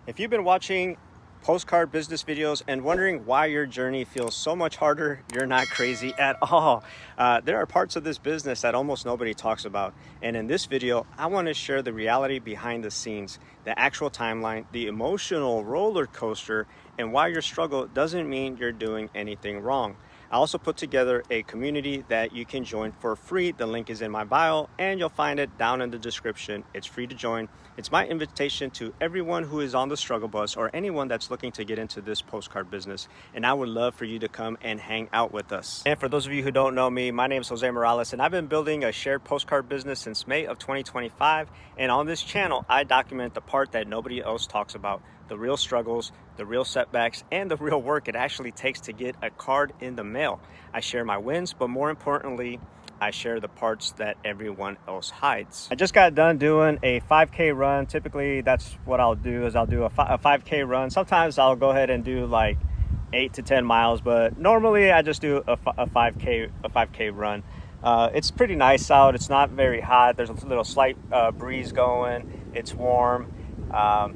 If you've been watching Postcard business videos and wondering why your journey feels so much harder, you're not crazy at all. There are parts of this business that almost nobody talks about. And in this video, I want to share the reality behind the scenes, the actual timeline, the emotional roller coaster, and why your struggle doesn't mean you're doing anything wrong. I also put together a community that you can join for free. The link is in my bio and you'll find it down in the description. It's free to join. It's my invitation to everyone who is on the struggle bus or anyone that's looking to get into this postcard business. And I would love for you to come and hang out with us. And for those of you who don't know me, my name is Jose Morales and I've been building a shared postcard business since May of 2025. And on this channel, I document the part that nobody else talks about, the real struggles, the real setbacks, and the real work it actually takes to get a card in the mail. I share my wins, but more importantly, I share the parts that everyone else hides. I just got done doing a 5K run. Typically, that's what I'll do is I'll do a 5K run. Sometimes I'll go ahead and do like 8 to 10 miles, but normally I just do a 5K run. It's pretty nice out. It's not very hot. There's a little slight breeze going. It's warm.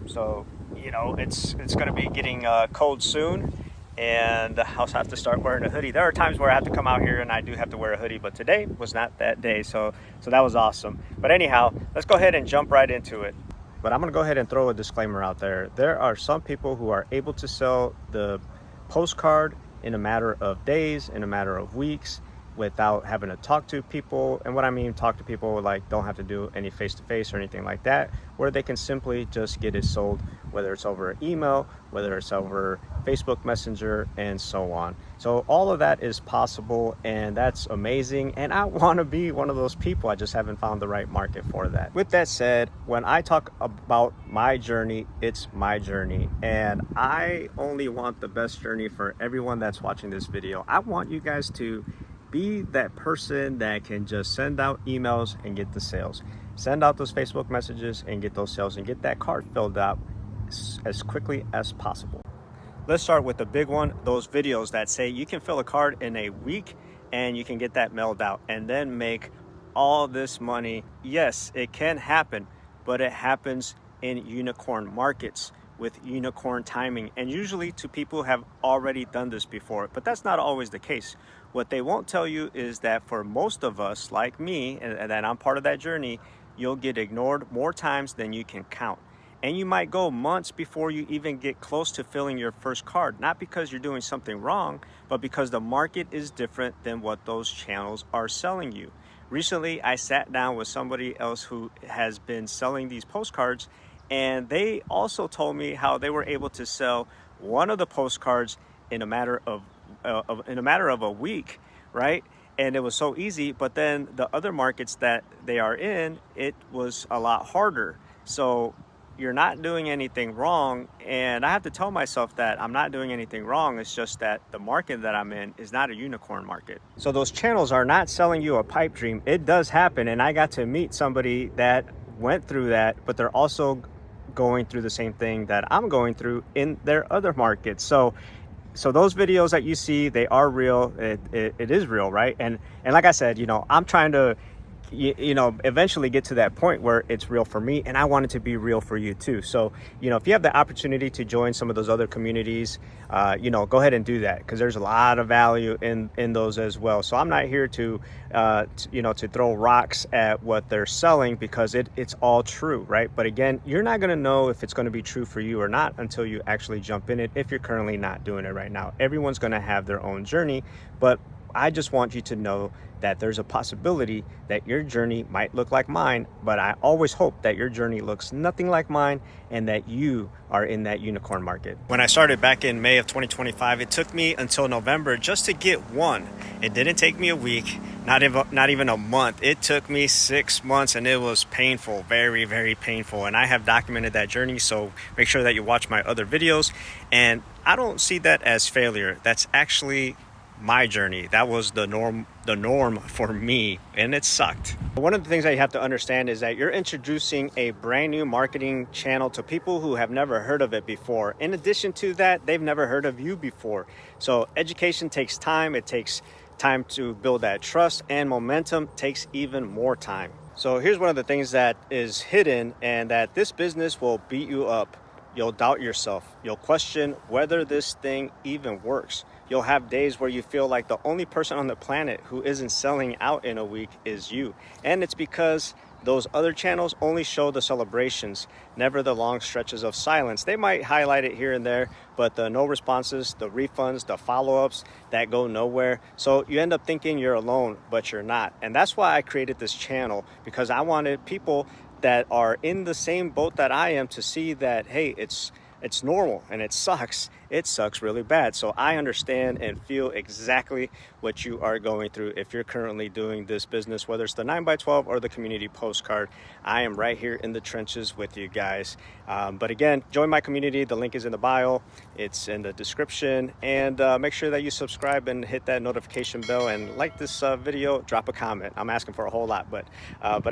So you know, it's going to be getting cold soon, and I also have to start wearing a hoodie. There are times where I have to come out here and I do have to wear a hoodie, but today was not that day, so that was awesome. But anyhow, let's go ahead and jump right into it. But I'm going to go ahead and throw a disclaimer out there. There are some people who are able to sell the postcard in a matter of days, in a matter of weeks, without having to talk to people. And what I mean talk to people, like don't have to do any face-to-face or anything like that, where they can simply just get it sold, whether it's over email, whether it's over Facebook Messenger, and so on. So all of that is possible, and that's amazing, and I want to be one of those people. I just haven't found the right market for that. With that said, when I talk about my journey, it's my journey, and I only want the best journey for everyone that's watching this video. I want you guys to be that person that can just send out emails and get the sales, send out those Facebook messages and get those sales, and get that card filled out as quickly as possible. Let's start with the big one, those videos that say you can fill a card in a week and you can get that mailed out and then make all this money. Yes, it can happen, but it happens in unicorn markets with unicorn timing, and usually to people who have already done this before. But that's not always the case. What they won't tell you is that for most of us, like me, and that I'm part of that journey, you'll get ignored more times than you can count. And you might go months before you even get close to filling your first card, not because you're doing something wrong, but because the market is different than what those channels are selling you. Recently, I sat down with somebody else who has been selling these postcards, and they also told me how they were able to sell one of the postcards in a matter of a week, right? And it was so easy. But then the other markets that they are in, it was a lot harder. So you're not doing anything wrong. And I have to tell myself that I'm not doing anything wrong. It's just that the market that I'm in is not a unicorn market. So those channels are not selling you a pipe dream. It does happen. And I got to meet somebody that went through that, but they're also going through the same thing that I'm going through in their other markets. So those videos that you see, they are real. It is real, right? And like I said, you know, I'm trying to eventually get to that point where it's real for me, and I want it to be real for you too. So, you know, if you have the opportunity to join some of those other communities, go ahead and do that, because there's a lot of value in those as well. So I'm not here to throw rocks at what they're selling, because it's all true, right? But again, you're not going to know if it's going to be true for you or not until you actually jump in it, if you're currently not doing it right now. Everyone's going to have their own journey, but I just want you to know that there's a possibility that your journey might look like mine, but I always hope that your journey looks nothing like mine and that you are in that unicorn market. When I started back in May of 2025, it took me until November just to get one. It didn't take me a week, not even a month. It took me 6 months, and it was painful, very, very painful. And I have documented that journey, so make sure that you watch my other videos. And I don't see that as failure. That's actually my journey. That was the norm for me, and it sucked. One of the things that you have to understand is that you're introducing a brand new marketing channel to people who have never heard of it before. In addition to that, they've never heard of you before. So education takes time. It takes time to build that trust, and momentum takes even more time. So here's one of the things that is hidden, and that this business will beat you up You'll doubt yourself. You'll question whether this thing even works. You'll have days where you feel like the only person on the planet who isn't selling out in a week is you. And it's because those other channels only show the celebrations, never the long stretches of silence. They might highlight it here and there, but the no responses, the refunds, the follow-ups that go nowhere. So you end up thinking you're alone, but you're not. And that's why I created this channel, because I wanted people that are in the same boat that I am to see that, hey, it's normal and it sucks really bad. So I understand and feel exactly what you are going through if you're currently doing this business, whether it's the 9x12 or the community postcard. I am right here in the trenches with you guys. But again, join my community. The link is in the bio, it's in the description, and make sure that you subscribe and hit that notification bell and like this video, drop a comment. I'm asking for a whole lot, but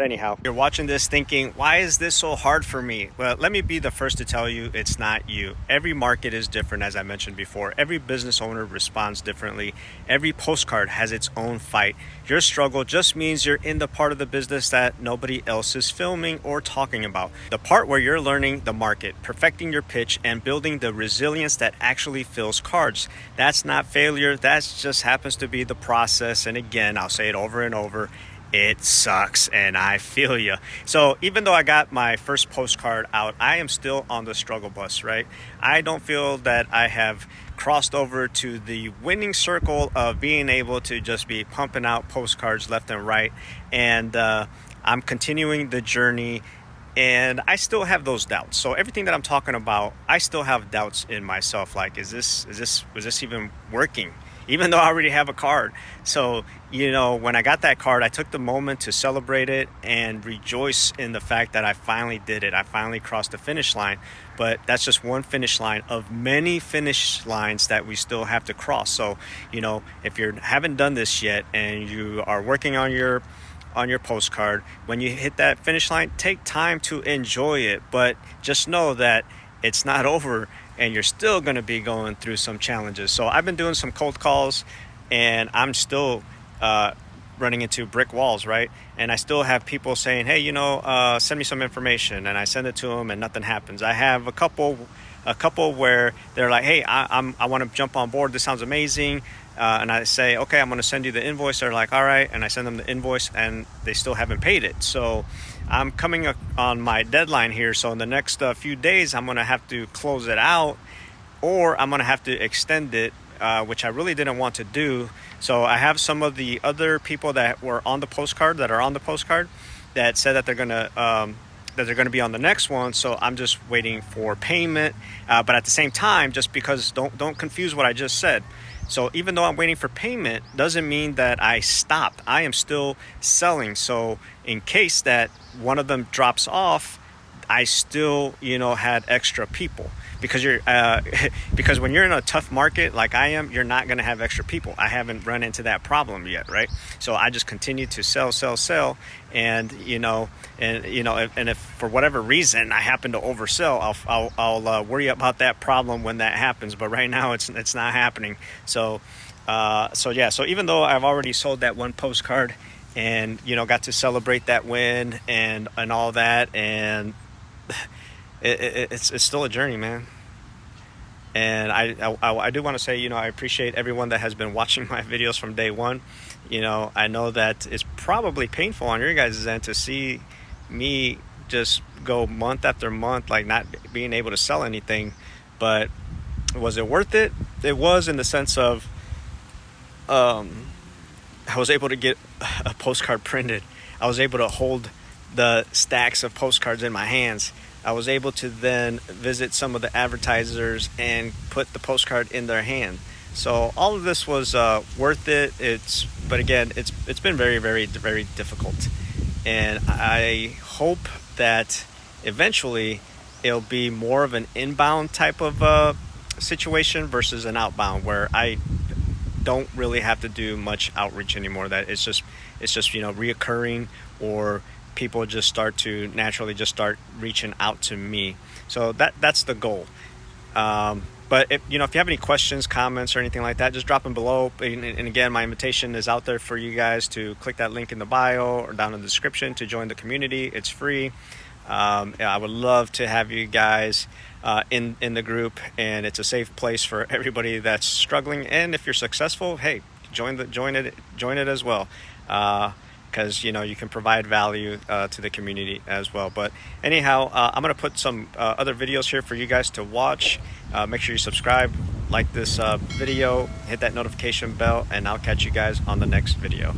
anyhow, you're watching this thinking, why is this so hard for me? Well, let me be the first to tell you it's not you. Every market is different, as I mentioned before. Every business owner responds differently. Every postcard has its own fight. Your struggle just means you're in the part of the business that nobody else is filming or talking about. The part where you're learning the market, perfecting your pitch, and building the resilience that actually fills cards. That's not failure. That just happens to be the process. And again, I'll say it over and over, it sucks, and I feel you. So even though I got my first postcard out, I am still on the struggle bus, right? I don't feel that I have crossed over to the winning circle of being able to just be pumping out postcards left and right. And I'm continuing the journey, and I still have those doubts. So everything that I'm talking about, I still have doubts in myself. Like, was this even working? Even though I already have a card. So, when I got that card, I took the moment to celebrate it and rejoice in the fact that I finally did it. I finally crossed the finish line. But that's just one finish line of many finish lines that we still have to cross. So, if you haven't done this yet and you are working on your postcard, when you hit that finish line, take time to enjoy it. But just know that it's not over, and you're still going to be going through some challenges. So I've been doing some cold calls, and I'm still running into brick walls, right? And I still have people saying, hey, send me some information, and I send it to them and nothing happens. I have a couple where they're like, hey, I want to jump on board. This sounds amazing. And I say, okay, I'm going to send you the invoice. They're like, all right. And I send them the invoice, and they still haven't paid it. So I'm coming up on my deadline here. So in the next few days, I'm going to have to close it out, or I'm going to have to extend it, which I really didn't want to do. So I have some of the other people that are on the postcard that said that they're going to be on the next one. So I'm just waiting for payment. But at the same time, just because don't confuse what I just said. So even though I'm waiting for payment, doesn't mean that I stopped. I am still selling. So in case that one of them drops off, I still, had extra people. Because because when you're in a tough market like I am, you're not going to have extra people. I haven't run into that problem yet, right? So I just continue to sell, and if for whatever reason I happen to oversell, I'll worry about that problem when that happens. But right now it's not happening. So even though I've already sold that one postcard, and got to celebrate that win and all that, and it's still a journey, man. And I do want to say, I appreciate everyone that has been watching my videos from day one. I know that it's probably painful on your guys' end to see me just go month after month, like not being able to sell anything. But was it worth it? It was, in the sense of I was able to get a postcard printed. I was able to hold the stacks of postcards in my hands. I was able to then visit some of the advertisers and put the postcard in their hand. So all of this was worth it. But again, it's been very, very, very difficult. And I hope that eventually it'll be more of an inbound type of situation versus an outbound, where I don't really have to do much outreach anymore. That it's just reoccurring, or people just start to naturally just start reaching out to me. So that's the goal. But if you have any questions, comments, or anything like that, just drop them below. And again, my invitation is out there for you guys to click that link in the bio or down in the description to join the community. It's free. I would love to have you guys in the group, and it's a safe place for everybody that's struggling. And if you're successful, hey, join it as well, because you know you can provide value to the community as well. But anyhow, I'm gonna put some other videos here for you guys to watch. Make sure you subscribe, like this video, hit that notification bell, and I'll catch you guys on the next video.